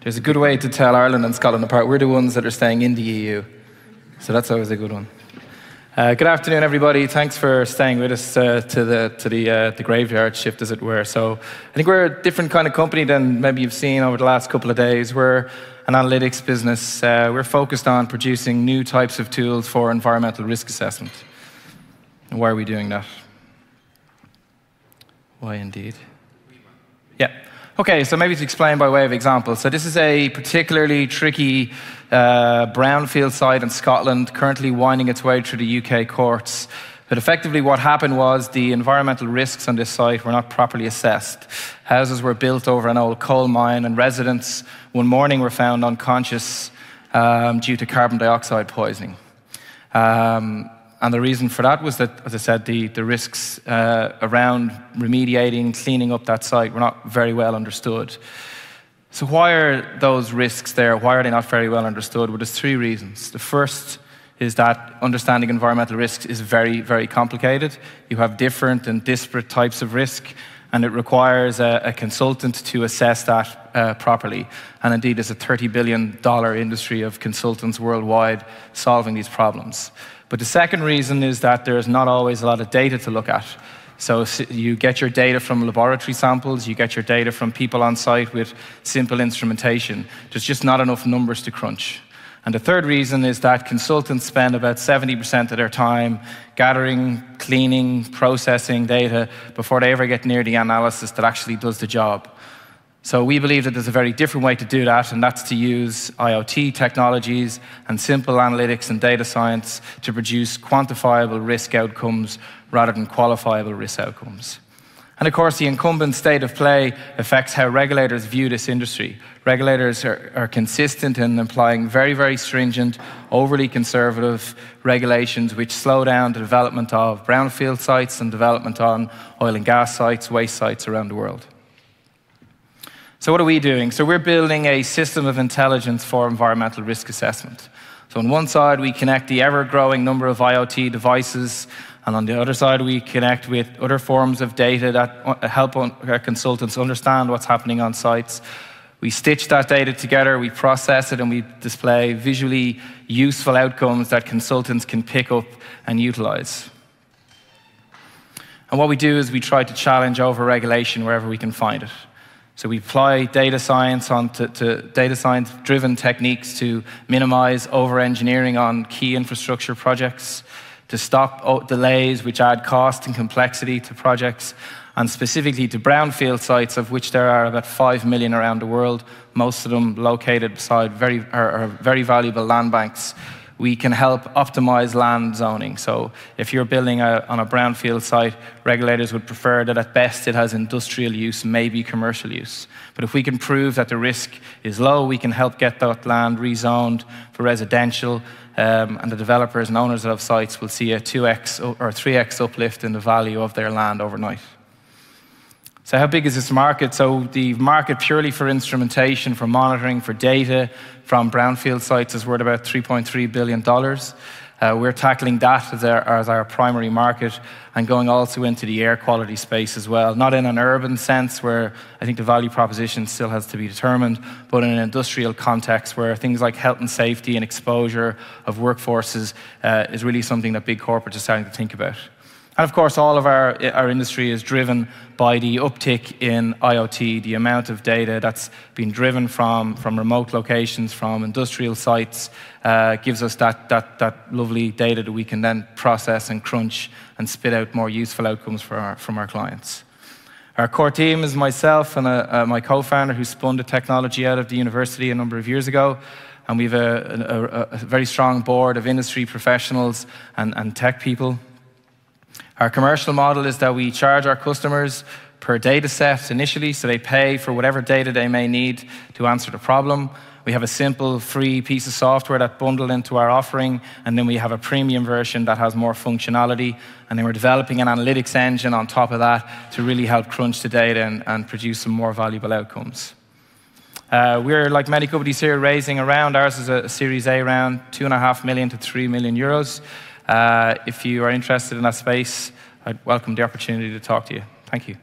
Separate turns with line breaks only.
There's a good way to tell Ireland and Scotland apart. We're the ones that are staying in the EU. So that's always a good one. Good afternoon, everybody. Thanks for staying with us to the graveyard shift, as it were. So I think we're a different kind of company than maybe you've seen over the last couple of days. We're an analytics business. We're focused on producing new types of tools for environmental risk assessment. And why are we doing that? Why indeed? Yeah. Okay, so maybe to explain by way of example. So this is a particularly tricky brownfield site in Scotland, currently winding its way through the UK courts. But effectively what happened was the environmental risks on this site were not properly assessed. Houses were built over an old coal mine, and residents one morning were found unconscious due to carbon dioxide poisoning. And the reason for that was that, as I said, the risks around remediating, cleaning up that site were not very well understood. So why are those risks there? Why are they not very well understood? Well, there's three reasons. The first is that understanding environmental risks is very, very complicated. You have different and disparate types of risk, and it requires a consultant to assess that properly. And indeed, there's a $30 billion industry of consultants worldwide solving these problems. But the second reason is that there's not always a lot of data to look at. So you get your data from laboratory samples, you get your data from people on site with simple instrumentation. There's just not enough numbers to crunch. And the third reason is that consultants spend about 70% of their time gathering, cleaning, processing data before they ever get near the analysis that actually does the job. So we believe that there's a very different way to do that, and that's to use IoT technologies and simple analytics and data science to produce quantifiable risk outcomes rather than qualifiable risk outcomes. And of course, the incumbent state of play affects how regulators view this industry. Regulators are consistent in applying very, very stringent, overly conservative regulations which slow down the development of brownfield sites and development on oil and gas sites, waste sites around the world. So what are we doing? So we're building a system of intelligence for environmental risk assessment. So on one side, we connect the ever-growing number of IoT devices, and on the other side, we connect with other forms of data that help our consultants understand what's happening on sites. We stitch that data together, we process it, and we display visually useful outcomes that consultants can pick up and utilize. And what we do is we try to challenge over-regulation wherever we can find it. So we apply data science to data science-driven techniques to minimize over-engineering on key infrastructure projects, to stop delays which add cost and complexity to projects, and specifically to brownfield sites, of which there are about 5 million around the world, most of them located beside very valuable land banks. We can help optimize land zoning. So if you're building on a brownfield site, regulators would prefer that at best it has industrial use, maybe commercial use. But if we can prove that the risk is low, we can help get that land rezoned for residential, and the developers and owners of sites will see a 2x or 3x uplift in the value of their land overnight. So how big is this market? So the market purely for instrumentation, for monitoring, for data from brownfield sites is worth about $3.3 billion. We're tackling that as our primary market and going also into the air quality space as well. Not in an urban sense where I think the value proposition still has to be determined, but in an industrial context where things like health and safety and exposure of workforces is really something that big corporates are starting to think about. And of course, all of our industry is driven by the uptick in IoT, the amount of data that's been driven from remote locations, from industrial sites, gives us that lovely data that we can then process and crunch and spit out more useful outcomes from our clients. Our core team is myself and my co-founder who spun the technology out of the university a number of years ago. And we have a very strong board of industry professionals and tech people. Our commercial model is that we charge our customers per data set initially, so they pay for whatever data they may need to answer the problem. We have a simple free piece of software that's bundled into our offering, and then we have a premium version that has more functionality, and then we're developing an analytics engine on top of that to really help crunch the data and produce some more valuable outcomes. We're, like many companies here, raising around, ours is a Series A round, 2.5 million to 3 million euros. If you are interested in that space, I'd welcome the opportunity to talk to you. Thank you.